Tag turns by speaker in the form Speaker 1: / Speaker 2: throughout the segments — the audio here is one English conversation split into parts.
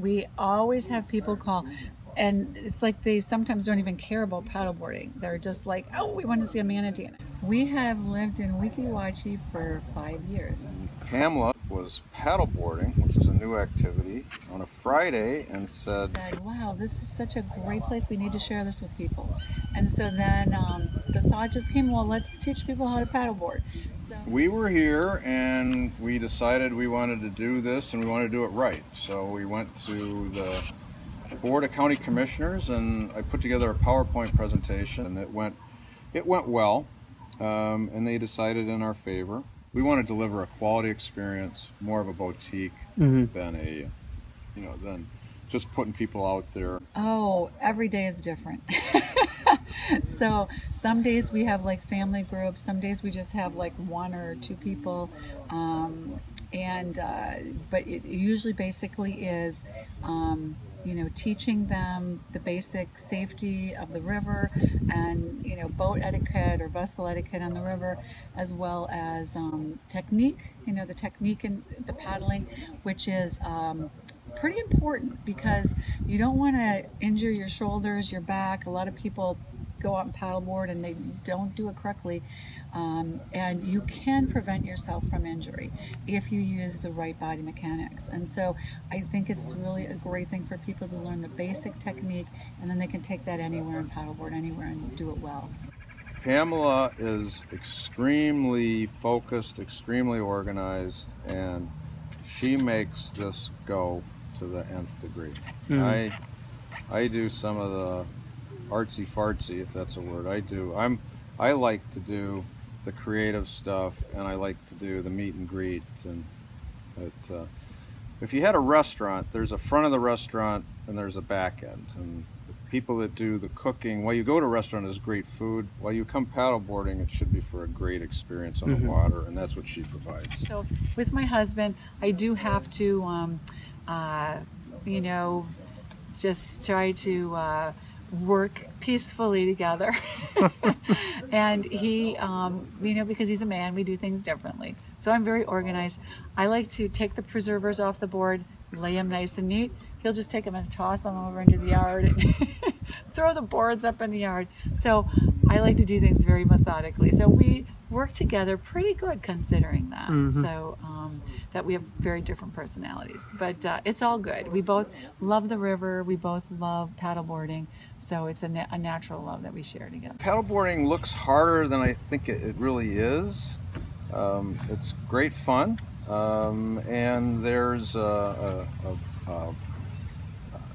Speaker 1: We always have people call, and it's like they sometimes don't even care about paddleboarding. They're just like, oh, we want to see a manatee. We have lived in Weeki Documentary for 5 years.
Speaker 2: Pamela was paddleboarding, which is a new activity, on a Friday and said,
Speaker 1: wow, this is such a great place. We need to share this with people. And so then the thought just came, well, let's teach people how to paddleboard. So
Speaker 2: we were here and we decided we wanted to do this and we wanted to do it right. So we went to the Board of County Commissioners and I put together a PowerPoint presentation, and it went well, and they decided in our favor. We want to deliver a quality experience, more of a boutique than than just putting people out there.
Speaker 1: Oh, every day is different. So some days we have like family groups, some days we just have like 1 or 2 people, but it usually basically is teaching them the basic safety of the river and boat etiquette or vessel etiquette on the river, as well as technique, the technique in the paddling, which is pretty important because you don't want to injure your shoulders, your back. A lot of people go out and paddleboard and they don't do it correctly, and you can prevent yourself from injury if you use the right body mechanics. And so I think it's really a great thing for people to learn the basic technique, and then they can take that anywhere and paddleboard anywhere and do it well.
Speaker 2: Pamela is extremely focused, extremely organized, and she makes this go to the nth degree. I do some of the artsy fartsy, if that's a word. I like to do the creative stuff, and I like to do the meet and greet. And if you had a restaurant, there's a front of the restaurant and there's a back end, and the people that do the cooking, while you go to a restaurant, is great food. While you come paddleboarding, it should be for a great experience on the water, and that's what she provides.
Speaker 1: So with my husband, I do have to just try to work peacefully together. And he, because he's a man, we do things differently. So I'm very organized. I like to take the preservers off the board, lay them nice and neat. He'll just take them and toss them over into the yard and throw the boards up in the yard. So I like to do things very methodically. So we work together pretty good considering that. So that we have very different personalities, but it's all good. We both love the river. We both love paddleboarding. So it's a natural love that we share together.
Speaker 2: Paddleboarding looks harder than I think it really is. It's great fun, and there's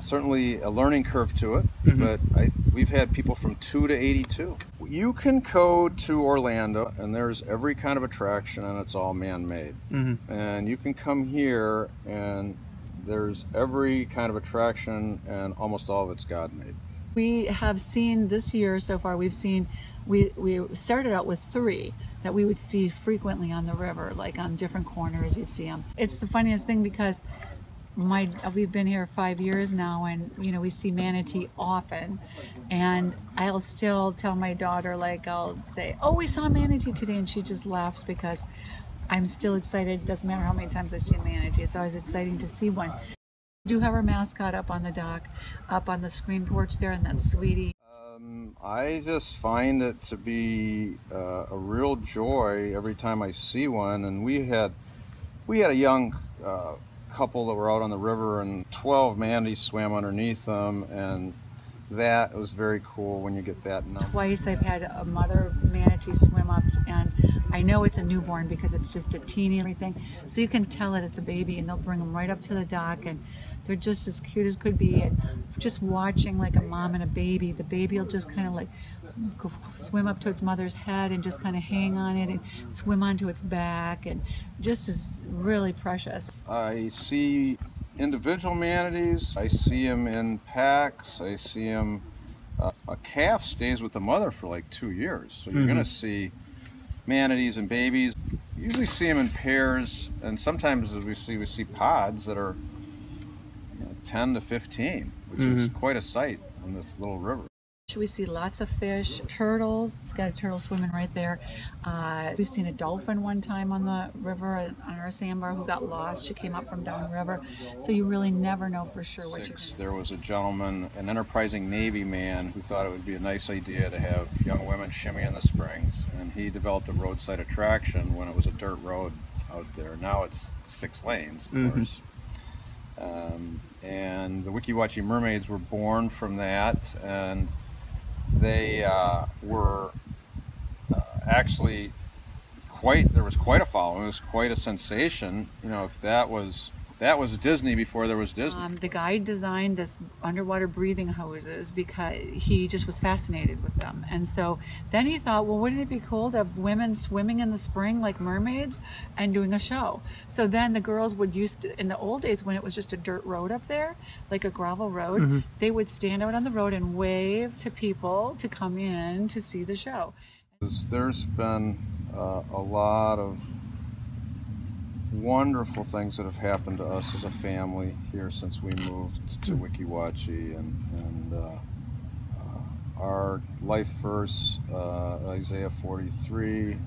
Speaker 2: certainly a learning curve to it, but we've had people from 2 to 82. You can go to Orlando and there's every kind of attraction and it's all man-made. And you can come here and there's every kind of attraction and almost all of it's God-made.
Speaker 1: We have seen this year so far, we started out with 3 that we would see frequently on the river, like on different corners you'd see them. It's the funniest thing because we've been here 5 years now, and we see manatee often, and I'll still tell my daughter, like I'll say, oh, we saw a manatee today, and she just laughs because I'm still excited. It doesn't matter how many times I see a manatee, it's always exciting to see one. We do have our mascot up on the dock, up on the screen porch there, and that's Sweetie.
Speaker 2: I just find it to be a real joy every time I see one. And we had a young couple that were out on the river, and 12 manatees swam underneath them, and that was very cool when you get that number.
Speaker 1: Twice I've had a mother manatee swim up, and I know it's a newborn because it's just a teeny thing, so you can tell that it's a baby, and they'll bring them right up to the dock, and they're just as cute as could be. And just watching like a mom and a baby, the baby will just kind of like swim up to its mother's head and just kind of hang on it and swim onto its back, and just is really precious.
Speaker 2: I see individual manatees, I see them in packs, I see them, a calf stays with the mother for like 2 years, so you're going to see manatees and babies. You usually see them in pairs, and sometimes as we see pods that are 10 to 15, which is quite a sight on this little river.
Speaker 1: We see lots of fish, turtles. Got a turtle swimming right there. We've seen a dolphin one time on the river on our sandbar who got lost. She came up from downriver. So you really never know for sure what you're going to.
Speaker 2: There was a gentleman, an enterprising Navy man, who thought it would be a nice idea to have young women shimmy in the springs, and he developed a roadside attraction when it was a dirt road out there. Now it's 6 lanes, of course. And the Weeki Watchie mermaids were born from that, and they were actually there was quite a following. It was quite a sensation. You know, if that was Disney before there was Disney.
Speaker 1: The guy designed this underwater breathing hoses because he just was fascinated with them. And so then he thought, well, wouldn't it be cool to have women swimming in the spring like mermaids and doing a show? So then the girls would in the old days when it was just a dirt road up there, like a gravel road, they would stand out on the road and wave to people to come in to see the show.
Speaker 2: There's been a lot of wonderful things that have happened to us as a family here since we moved to Weeki Watchie, and our life verse, Isaiah 43,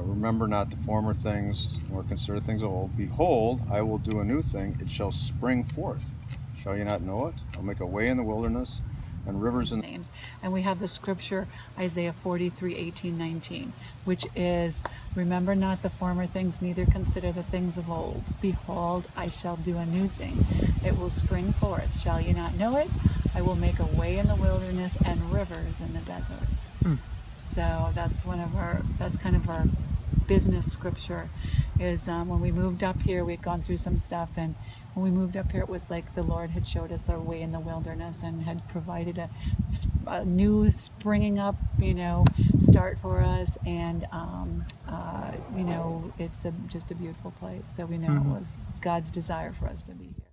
Speaker 2: remember not the former things, nor consider things old. Behold, I will do a new thing, it shall spring forth. Shall you not know it? I'll make a way in the wilderness and rivers in
Speaker 1: names. And we have the scripture Isaiah 43, 18, 19, which is, remember not the former things, neither consider the things of old. Behold, I shall do a new thing. It will spring forth. Shall you not know it? I will make a way in the wilderness and rivers in the desert. So that's that's kind of our business scripture, is when we moved up here, we'd gone through some stuff, and when we moved up here, it was like the Lord had showed us our way in the wilderness and had provided a new springing up, start for us. And, it's just a beautiful place. So we know it was God's desire for us to be here.